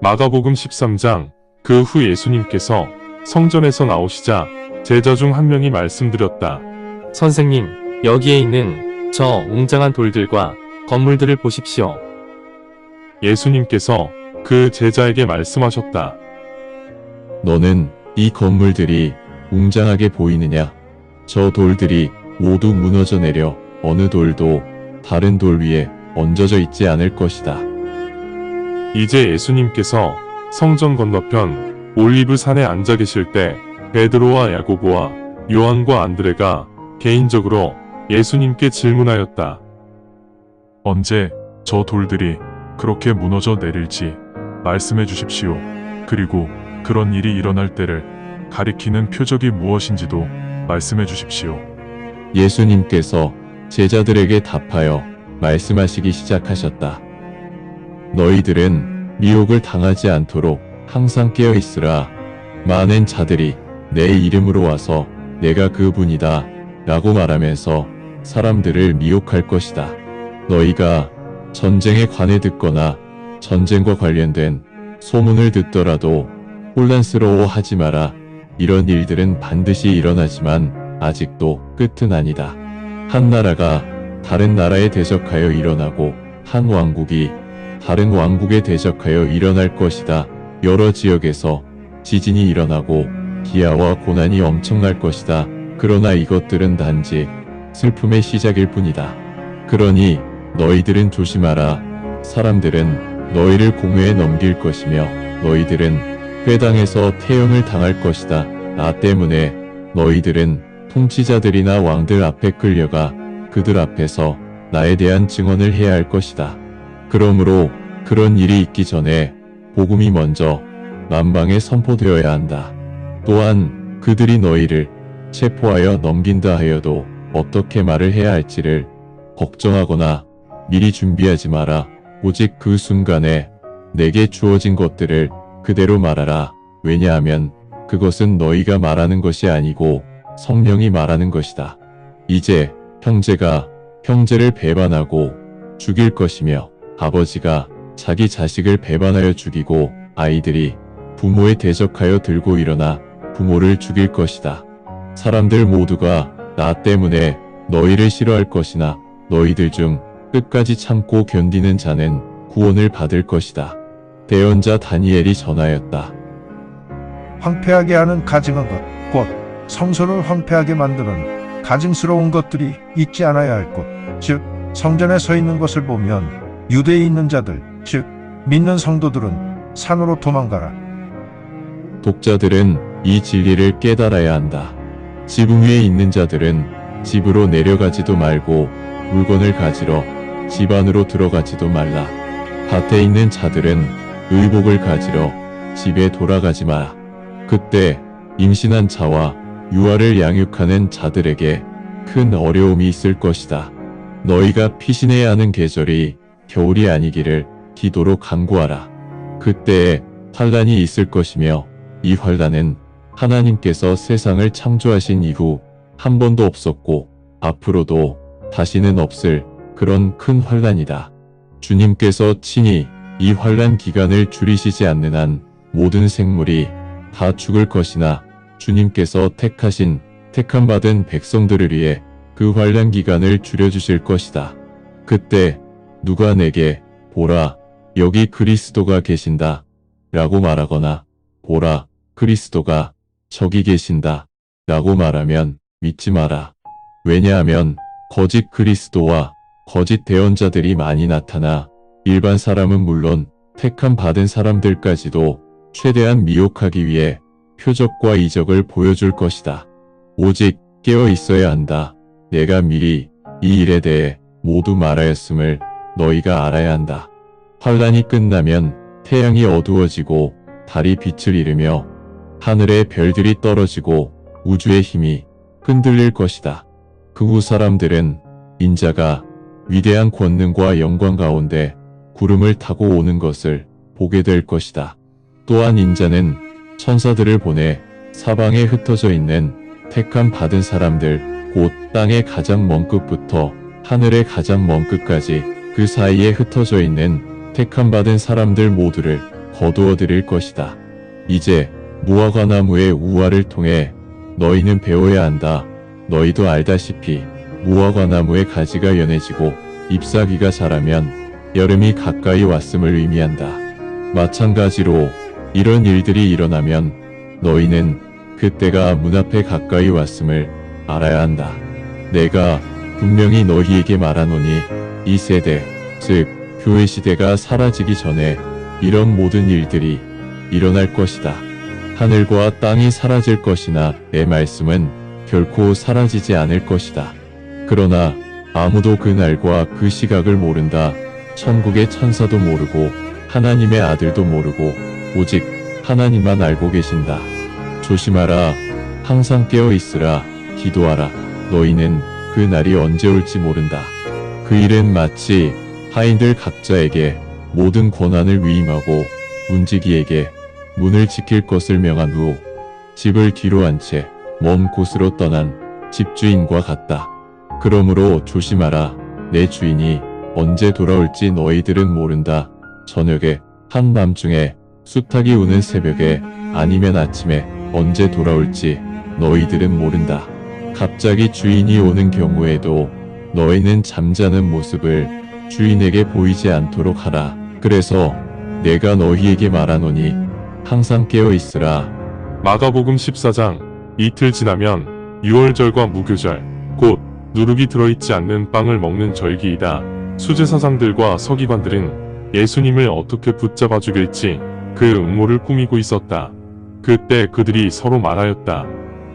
마가복음 13장. 그 후 예수님께서 성전에서 나오시자 제자 중 한 명이 말씀드렸다. 선생님, 여기에 있는 저 웅장한 돌들과 건물들을 보십시오. 예수님께서 그 제자에게 말씀하셨다. 너는 이 건물들이 웅장하게 보이느냐? 저 돌들이 모두 무너져 내려 어느 돌도 다른 돌 위에 얹어져 있지 않을 것이다. 이제 예수님께서 성전 건너편 올리브 산에 앉아 계실 때 베드로와 야고보와 요한과 안드레가 개인적으로 예수님께 질문하였다. 언제 저 돌들이 그렇게 무너져 내릴지 말씀해 주십시오. 그리고 그런 일이 일어날 때를 가리키는 표적이 무엇인지도 말씀해 주십시오. 예수님께서 제자들에게 답하여 말씀하시기 시작하셨다. 너희들은 미혹을 당하지 않도록 항상 깨어 있으라. 많은 자들이 내 이름으로 와서 내가 그분이다 라고 말하면서 사람들을 미혹할 것이다. 너희가 전쟁에 관해 듣거나 전쟁과 관련된 소문을 듣더라도 혼란스러워 하지 마라. 이런 일들은 반드시 일어나지만 아직도 끝은 아니다. 한 나라가 다른 나라에 대적하여 일어나고 한 왕국이 다른 왕국에 대적하여 일어날 것이다. 여러 지역에서 지진이 일어나고 기아와 고난이 엄청날 것이다. 그러나 이것들은 단지 슬픔의 시작일 뿐이다. 그러니 너희들은 조심하라. 사람들은 너희를 공회에 넘길 것이며 너희들은 회당에서 태형을 당할 것이다. 나 때문에 너희들은 통치자들이나 왕들 앞에 끌려가 그들 앞에서 나에 대한 증언을 해야 할 것이다. 그러므로 그런 일이 있기 전에 복음이 먼저 만방에 선포되어야 한다. 또한 그들이 너희를 체포하여 넘긴다 하여도 어떻게 말을 해야 할지를 걱정하거나 미리 준비하지 마라. 오직 그 순간에 내게 주어진 것들을 그대로 말하라. 왜냐하면 그것은 너희가 말하는 것이 아니고 성령이 말하는 것이다. 이제 형제가 형제를 배반하고 죽일 것이며 아버지가 자기 자식을 배반하여 죽이고 아이들이 부모에 대적하여 들고 일어나 부모를 죽일 것이다. 사람들 모두가 나 때문에 너희를 싫어할 것이나 너희들 중 끝까지 참고 견디는 자는 구원을 받을 것이다. 대언자 다니엘이 전하였다. 황폐하게 하는 가증한 것, 곧 성소를 황폐하게 만드는 가증스러운 것들이 있지 않아야 할 곳, 즉 성전에 서 있는 것을 보면 유대에 있는 자들, 즉 믿는 성도들은 산으로 도망가라. 독자들은 이 진리를 깨달아야 한다. 지붕 위에 있는 자들은 집으로 내려가지도 말고 물건을 가지러 집 안으로 들어가지도 말라. 밭에 있는 자들은 의복을 가지러 집에 돌아가지 마라. 그때 임신한 자와 유아를 양육하는 자들에게 큰 어려움이 있을 것이다. 너희가 피신해야 하는 계절이 겨울이 아니기를 기도로 간구하라. 그때에 환난이 있을 것이며 이 환난은 하나님께서 세상을 창조하신 이후 한 번도 없었고 앞으로도 다시는 없을 그런 큰 환난이다. 주님께서 친히 이 환난 기간을 줄이시지 않는 한 모든 생물이 다 죽을 것이나 주님께서 택함 받은 백성들을 위해 그 환난 기간을 줄여주실 것이다. 그때 누가 내게 보라 여기 그리스도가 계신다 라고 말하거나 보라 그리스도가 저기 계신다 라고 말하면 믿지 마라. 왜냐하면 거짓 그리스도와 거짓 대언자들이 많이 나타나 일반 사람은 물론 택함 받은 사람들까지도 최대한 미혹하기 위해 표적과 이적을 보여줄 것이다. 오직 깨어 있어야 한다. 내가 미리 이 일에 대해 모두 말하였음을 너희가 알아야 한다. 환난이 끝나면 태양이 어두워지고 달이 빛을 잃으며 하늘의 별들이 떨어지고 우주의 힘이 흔들릴 것이다. 그 후 사람들은 인자가 위대한 권능과 영광 가운데 구름을 타고 오는 것을 보게 될 것이다. 또한 인자는 천사들을 보내 사방에 흩어져 있는 택함 받은 사람들 곧 땅의 가장 먼 끝부터 하늘의 가장 먼 끝까지 그 사이에 흩어져 있는 택함 받은 사람들 모두를 거두어 드릴 것이다. 이제 무화과나무의 우화를 통해 너희는 배워야 한다. 너희도 알다시피 무화과나무의 가지가 연해지고 잎사귀가 자라면 여름이 가까이 왔음을 의미한다. 마찬가지로 이런 일들이 일어나면 너희는 그때가 문 앞에 가까이 왔음을 알아야 한다. 내가 분명히 너희에게 말하노니 이 세대, 즉 교회 시대가 사라지기 전에 이런 모든 일들이 일어날 것이다. 하늘과 땅이 사라질 것이나 내 말씀은 결코 사라지지 않을 것이다. 그러나 아무도 그 날과 그 시각을 모른다. 천국의 천사도 모르고 하나님의 아들도 모르고 오직 하나님만 알고 계신다. 조심하라. 항상 깨어 있으라. 기도하라. 너희는 그 날이 언제 올지 모른다. 그 일은 마치 하인들 각자에게 모든 권한을 위임하고 문지기에게 문을 지킬 것을 명한 후 집을 뒤로 한 채 먼 곳으로 떠난 집주인과 같다. 그러므로 조심하라. 내 주인이 언제 돌아올지 너희들은 모른다. 저녁에, 한밤중에, 수탉이 우는 새벽에, 아니면 아침에 언제 돌아올지 너희들은 모른다. 갑자기 주인이 오는 경우에도 너희는 잠자는 모습을 주인에게 보이지 않도록 하라. 그래서 내가 너희에게 말하노니 항상 깨어 있으라. 마가복음 14장. 이틀 지나면 유월절과 무교절, 곧 누룩이 들어있지 않는 빵을 먹는 절기이다. 수제사장들과 서기관들은 예수님을 어떻게 붙잡아 죽일지 그 음모를 꾸미고 있었다. 그때 그들이 서로 말하였다.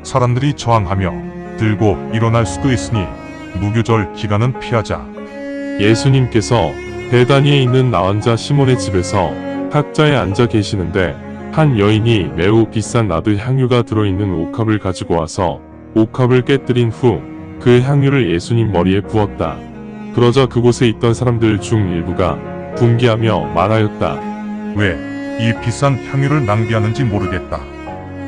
사람들이 저항하며 들고 일어날 수도 있으니 무교절 기간은 피하자. 예수님께서 베다니에 있는 나환자 시몬의 집에서 탁자에 앉아 계시는데 한 여인이 매우 비싼 나드 향유가 들어있는 옥합을 가지고 와서 옥합을 깨뜨린 후 그 향유를 예수님 머리에 부었다. 그러자 그곳에 있던 사람들 중 일부가 분개하며 말하였다. 왜 이 비싼 향유를 낭비하는지 모르겠다.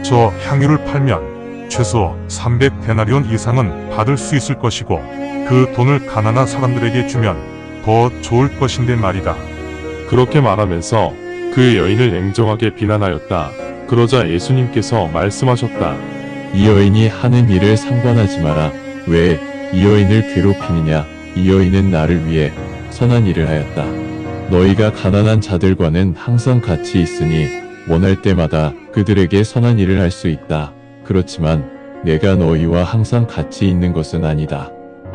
저 향유를 팔면 최소 300데나리온 이상은 받을 수 있을 것이고 그 돈을 가난한 사람들에게 주면 더 좋을 것인데 말이다. 그렇게 말하면서 그 여인을 냉정하게 비난하였다. 그러자 예수님께서 말씀하셨다. 이 여인이 하는 일을 상관하지 마라. 왜 이 여인을 괴롭히느냐? 이 여인은 나를 위해 선한 일을 하였다. 너희가 가난한 자들과는 항상 같이 있으니 원할 때마다 그들에게 선한 일을 할 수 있다. 그렇지만 내가 너희와 항상 같이 있는 것은 아니다.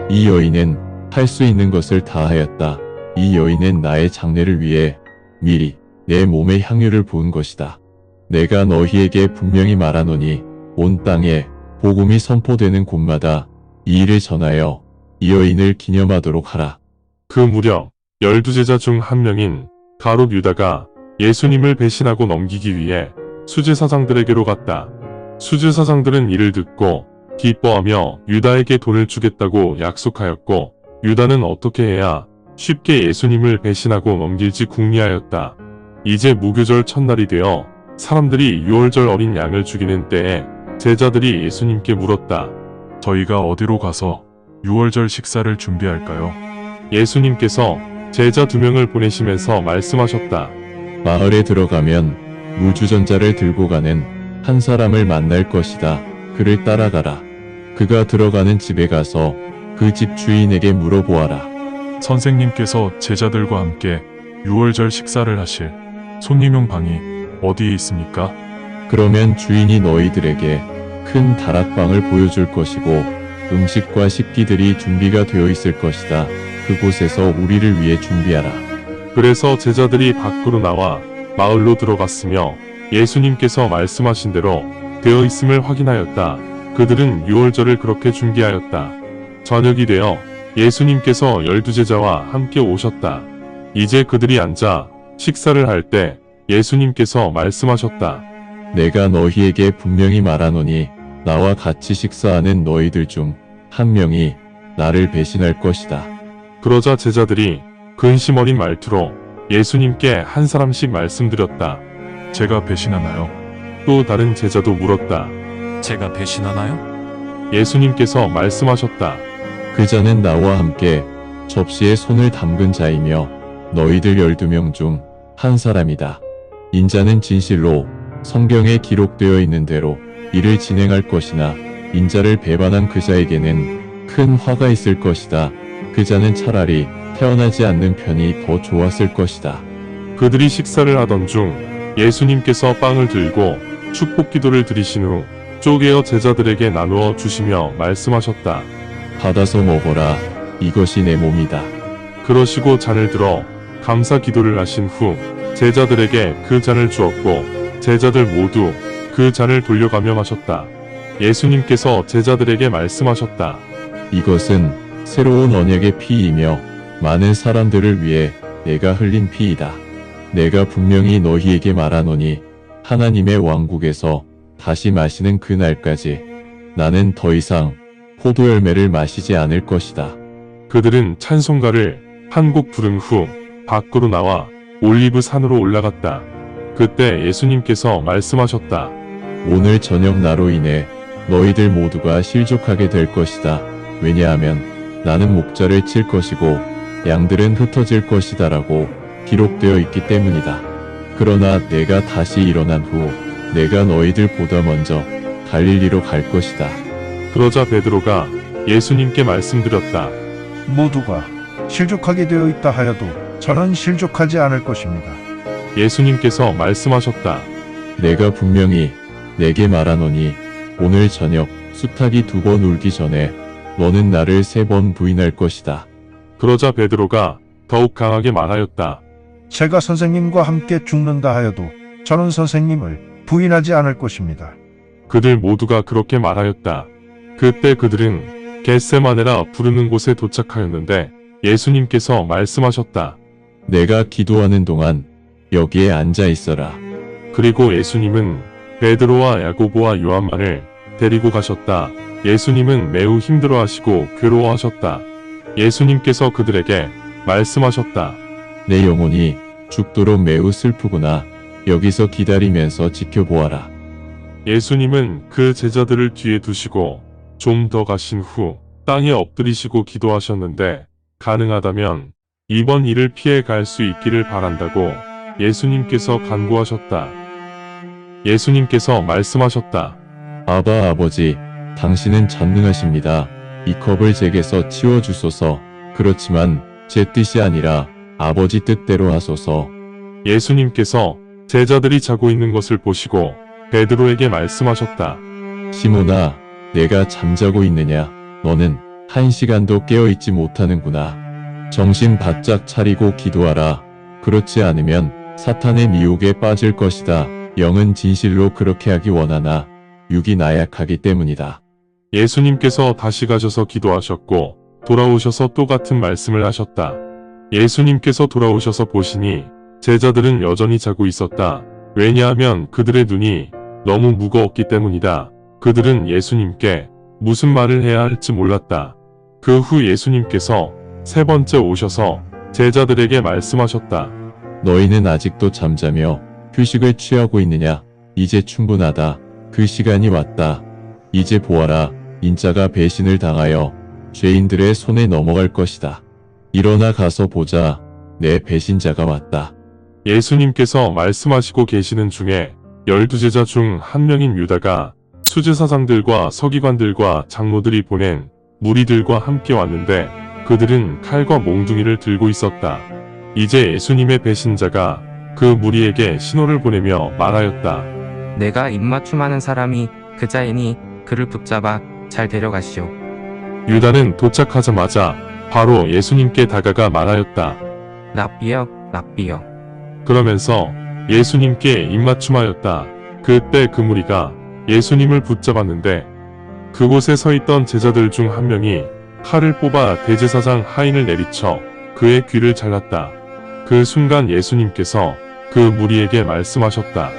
이 여인은 할 수 있는 것을 다 하였다. 이 여인은 나의 장례를 위해 미리 내 몸에 향유를 부은 것이다. 내가 너희에게 분명히 말하노니 온 땅에 복음이 선포되는 곳마다 이 일을 전하여 이 여인을 기념하도록 하라. 그 무렵 12제자 중 한 명인 가룟 유다가 예수님을 배신하고 넘기기 위해 수제사장들에게로 갔다. 수제사장들은 이를 듣고 기뻐하며 유다에게 돈을 주겠다고 약속하였고 유다는 어떻게 해야 쉽게 예수님을 배신하고 넘길지 궁리하였다. 이제 무교절 첫날이 되어 사람들이 유월절 어린 양을 죽이는 때에 제자들이 예수님께 물었다. 저희가 어디로 가서 유월절 식사를 준비할까요? 예수님께서 제자 2명을 보내시면서 말씀하셨다. 마을에 들어가면 무주전자를 들고 가는 한 사람을 만날 것이다. 그를 따라가라. 그가 들어가는 집에 가서 그 집 주인에게 물어보아라. 선생님께서 제자들과 함께 유월절 식사를 하실 손님용 방이 어디에 있습니까? 그러면 주인이 너희들에게 큰 다락방을 보여줄 것이고 음식과 식기들이 준비가 되어 있을 것이다. 그곳에서 우리를 위해 준비하라. 그래서 제자들이 밖으로 나와 마을로 들어갔으며 예수님께서 말씀하신 대로 되어 있음을 확인하였다. 그들은 유월절을 그렇게 준비하였다. 저녁이 되어 예수님께서 12제자와 함께 오셨다. 이제 그들이 앉아 식사를 할 때 예수님께서 말씀하셨다. 내가 너희에게 분명히 말하노니 나와 같이 식사하는 너희들 중 한 명이 나를 배신할 것이다. 그러자 제자들이 근심 어린 말투로 예수님께 한 사람씩 말씀드렸다. 제가 배신하나요? 또 다른 제자도 물었다. 제가 배신하나요? 예수님께서 말씀하셨다. 그 자는 나와 함께 접시에 손을 담근 자이며 너희들 12명 중 한 사람이다. 인자는 진실로 성경에 기록되어 있는 대로 일을 진행할 것이나 인자를 배반한 그 자에게는 큰 화가 있을 것이다. 그 자는 차라리 태어나지 않는 편이 더 좋았을 것이다. 그들이 식사를 하던 중 예수님께서 빵을 들고 축복 기도를 드리신 후 쪼개어 제자들에게 나누어 주시며 말씀하셨다. 받아서 먹어라. 이것이 내 몸이다. 그러시고 잔을 들어 감사 기도를 하신 후 제자들에게 그 잔을 주었고 제자들 모두 그 잔을 돌려가며 마셨다. 예수님께서 제자들에게 말씀하셨다. 이것은 새로운 언약의 피이며 많은 사람들을 위해 내가 흘린 피이다. 내가 분명히 너희에게 말하노니 하나님의 왕국에서 다시 마시는 그 날까지 나는 더 이상 포도 열매를 마시지 않을 것이다. 그들은 찬송가를 한 곡 부른 후 밖으로 나와 올리브 산으로 올라갔다. 그때 예수님께서 말씀하셨다. 오늘 저녁 나로 인해 너희들 모두가 실족하게 될 것이다. 왜냐하면 나는 목자를 칠 것이고 양들은 흩어질 것이다라고 기록되어 있기 때문이다. 그러나 내가 다시 일어난 후 내가 너희들보다 먼저 갈릴리로 갈 것이다. 그러자 베드로가 예수님께 말씀드렸다. 모두가 실족하게 되어 있다 하여도 저는 실족하지 않을 것입니다. 예수님께서 말씀하셨다. 내가 분명히 내게 말하노니 오늘 저녁 수탉이 2번 울기 전에 너는 나를 3번 부인할 것이다. 그러자 베드로가 더욱 강하게 말하였다. 제가 선생님과 함께 죽는다 하여도 저는 선생님을 부인하지 않을 것입니다. 그들 모두가 그렇게 말하였다. 그때 그들은 겟세마네라 부르는 곳에 도착하였는데 예수님께서 말씀하셨다. 내가 기도하는 동안 여기에 앉아 있어라. 그리고 예수님은 베드로와 야고보와 요한만을 데리고 가셨다. 예수님은 매우 힘들어하시고 괴로워하셨다. 예수님께서 그들에게 말씀하셨다. 내 영혼이 죽도록 매우 슬프구나. 여기서 기다리면서 지켜보아라. 예수님은 그 제자들을 뒤에 두시고 좀 더 가신 후 땅에 엎드리시고 기도하셨는데 가능하다면 이번 일을 피해 갈 수 있기를 바란다고 예수님께서 간구하셨다. 예수님께서 말씀하셨다. 아바 아버지, 당신은 전능하십니다. 이 컵을 제게서 치워주소서. 그렇지만 제 뜻이 아니라 아버지 뜻대로 하소서. 예수님께서 제자들이 자고 있는 것을 보시고 베드로에게 말씀하셨다. 시몬아, 내가 잠자고 있느냐? 너는 1시간도 깨어있지 못하는구나. 정신 바짝 차리고 기도하라. 그렇지 않으면 사탄의 미혹에 빠질 것이다. 영은 진실로 그렇게 하기 원하나 육이 나약하기 때문이다. 예수님께서 다시 가셔서 기도하셨고 돌아오셔서 또 같은 말씀을 하셨다. 예수님께서 돌아오셔서 보시니 제자들은 여전히 자고 있었다. 왜냐하면 그들의 눈이 너무 무거웠기 때문이다. 그들은 예수님께 무슨 말을 해야 할지 몰랐다. 그 후 예수님께서 3번째 오셔서 제자들에게 말씀하셨다. 너희는 아직도 잠자며 휴식을 취하고 있느냐? 이제 충분하다. 그 시간이 왔다. 이제 보아라. 인자가 배신을 당하여 죄인들의 손에 넘어갈 것이다. 일어나 가서 보자. 내 배신자가 왔다. 예수님께서 말씀하시고 계시는 중에 12제자 중 한 명인 유다가 수제사장들과 서기관들과 장로들이 보낸 무리들과 함께 왔는데 그들은 칼과 몽둥이를 들고 있었다. 이제 예수님의 배신자가 그 무리에게 신호를 보내며 말하였다. 내가 입맞춤하는 사람이 그자이니 그를 붙잡아 잘 데려가시오. 유다는 도착하자마자 바로 예수님께 다가가 말하였다. 랍비여, 랍비여. 그러면서 예수님께 입맞춤하였다. 그때 그 무리가 예수님을 붙잡았는데 그곳에 서 있던 제자들 중 한 명이 칼을 뽑아 대제사장 하인을 내리쳐 그의 귀를 잘랐다. 그 순간 예수님께서 그 무리에게 말씀하셨다.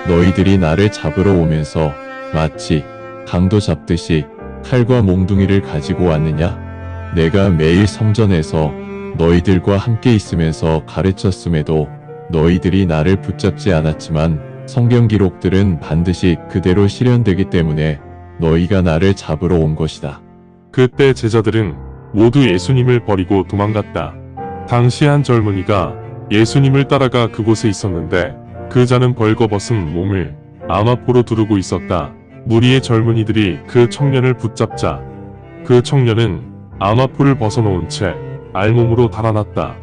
너희들이 나를 잡으러 오면서 마치 강도 잡듯이 칼과 몽둥이를 가지고 왔느냐? 내가 매일 성전에서 너희들과 함께 있으면서 가르쳤음에도 너희들이 나를 붙잡지 않았지만 성경 기록들은 반드시 그대로 실현되기 때문에 너희가 나를 잡으러 온 것이다. 그때 제자들은 모두 예수님을 버리고 도망갔다. 당시 한 젊은이가 예수님을 따라가 그곳에 있었는데 그 자는 벌거벗은 몸을 암아포로 두르고 있었다. 무리의 젊은이들이 그 청년을 붙잡자 그 청년은 암아포를 벗어놓은 채 알몸으로 달아났다.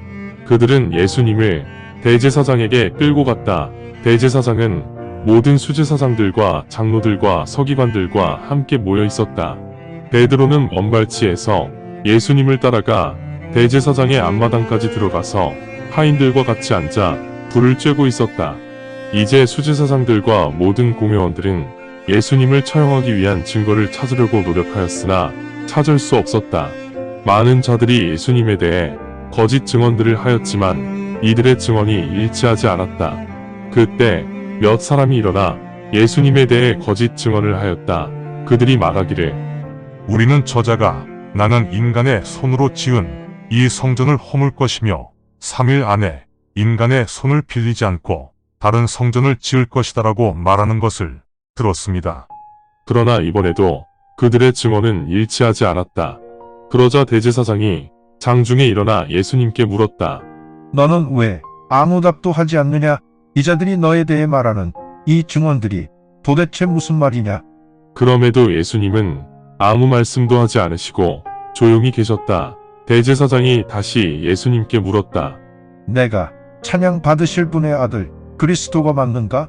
그들은 예수님을 대제사장에게 끌고 갔다. 대제사장은 모든 수제사장들과 장로들과 서기관들과 함께 모여 있었다. 베드로는 먼발치에서 예수님을 따라가 대제사장의 앞마당까지 들어가서 하인들과 같이 앉아 불을 쬐고 있었다. 이제 수제사장들과 모든 공회원들은 예수님을 처형하기 위한 증거를 찾으려고 노력하였으나 찾을 수 없었다. 많은 자들이 예수님에 대해 거짓 증언들을 하였지만 이들의 증언이 일치하지 않았다. 그때 몇 사람이 일어나 예수님에 대해 거짓 증언을 하였다. 그들이 말하기를 우리는 저자가 나는 인간의 손으로 지은 이 성전을 허물 것이며 3일 안에 인간의 손을 빌리지 않고 다른 성전을 지을 것이다라고 말하는 것을 들었습니다. 그러나 이번에도 그들의 증언은 일치하지 않았다. 그러자 대제사장이 장중에 일어나 예수님께 물었다. 너는 왜 아무 답도 하지 않느냐? 이 자들이 너에 대해 말하는 이 증언들이 도대체 무슨 말이냐? 그럼에도 예수님은 아무 말씀도 하지 않으시고 조용히 계셨다. 대제사장이 다시 예수님께 물었다. 내가 찬양 받으실 분의 아들 그리스도가 맞는가?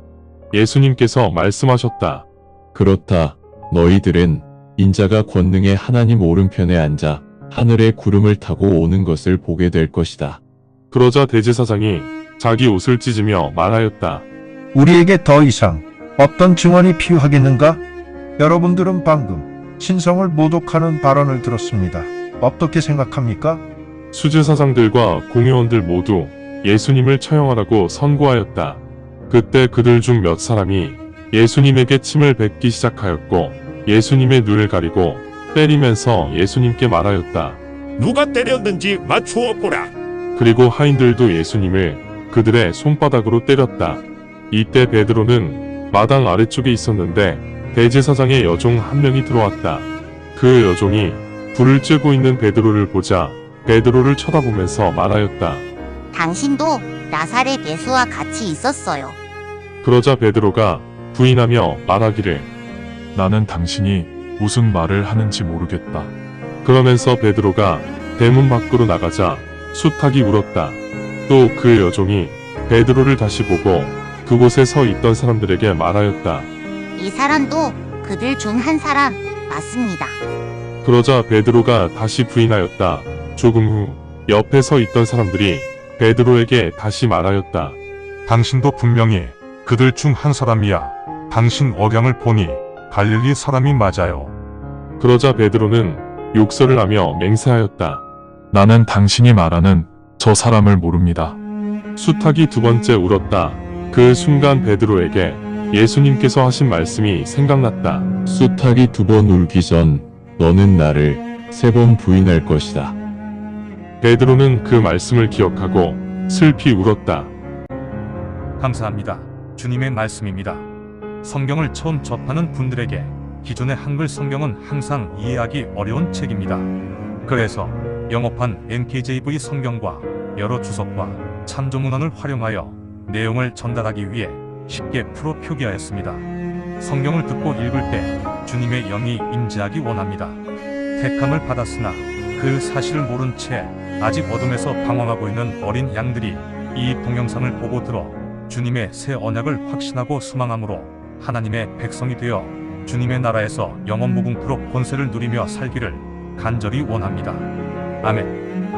예수님께서 말씀하셨다. 그렇다. 너희들은 인자가 권능의 하나님 오른편에 앉아 하늘의 구름을 타고 오는 것을 보게 될 것이다. 그러자 대제사장이 자기 옷을 찢으며 말하였다. 우리에게 더 이상 어떤 증언이 필요하겠는가? 여러분들은 방금 신성을 모독하는 발언을 들었습니다. 어떻게 생각합니까? 수제사장들과 공회원들 모두 예수님을 처형하라고 선고하였다. 그때 그들 중 몇 사람이 예수님에게 침을 뱉기 시작하였고 예수님의 눈을 가리고 때리면서 예수님께 말하였다. 누가 때렸는지 맞추어 보라. 그리고 하인들도 예수님을 그들의 손바닥으로 때렸다. 이때 베드로는 마당 아래쪽에 있었는데 대제사장의 여종 한 명이 들어왔다. 그 여종이 불을 쬐고 있는 베드로를 보자 베드로를 쳐다보면서 말하였다. 당신도 나사렛 예수와 같이 있었어요. 그러자 베드로가 부인하며 말하기를 나는 당신이 무슨 말을 하는지 모르겠다. 그러면서 베드로가 대문 밖으로 나가자 숱하게 울었다. 또 그 여종이 베드로를 다시 보고 그곳에 서 있던 사람들에게 말하였다. 이 사람도 그들 중 한 사람 맞습니다. 그러자 베드로가 다시 부인하였다. 조금 후 옆에 서 있던 사람들이 베드로에게 다시 말하였다. 당신도 분명히 그들 중 한 사람이야. 당신 억양을 보니 갈릴리 사람이 맞아요. 그러자 베드로는 욕설을 하며 맹세하였다. 나는 당신이 말하는 저 사람을 모릅니다. 숱하게 두 번째 울었다. 그 순간 베드로에게 예수님께서 하신 말씀이 생각났다. 숱하기 2번 울기 전 너는 나를 3번 부인할 것이다. 베드로는 그 말씀을 기억하고 슬피 울었다. 감사합니다. 주님의 말씀입니다. 성경을 처음 접하는 분들에게 기존의 한글 성경은 항상 이해하기 어려운 책입니다. 그래서 영어판 NKJV 성경과 여러 주석과 참조문헌을 활용하여 내용을 전달하기 위해 쉽게 풀어 표기하였습니다. 성경을 듣고 읽을 때 주님의 영이 임재하기 원합니다. 택함을 받았으나 그 사실을 모른 채 아직 어둠에서 방황하고 있는 어린 양들이 이 동영상을 보고 들어 주님의 새 언약을 확신하고 소망함으로 하나님의 백성이 되어 주님의 나라에서 영원 무궁토록 권세를 누리며 살기를 간절히 원합니다. 아멘.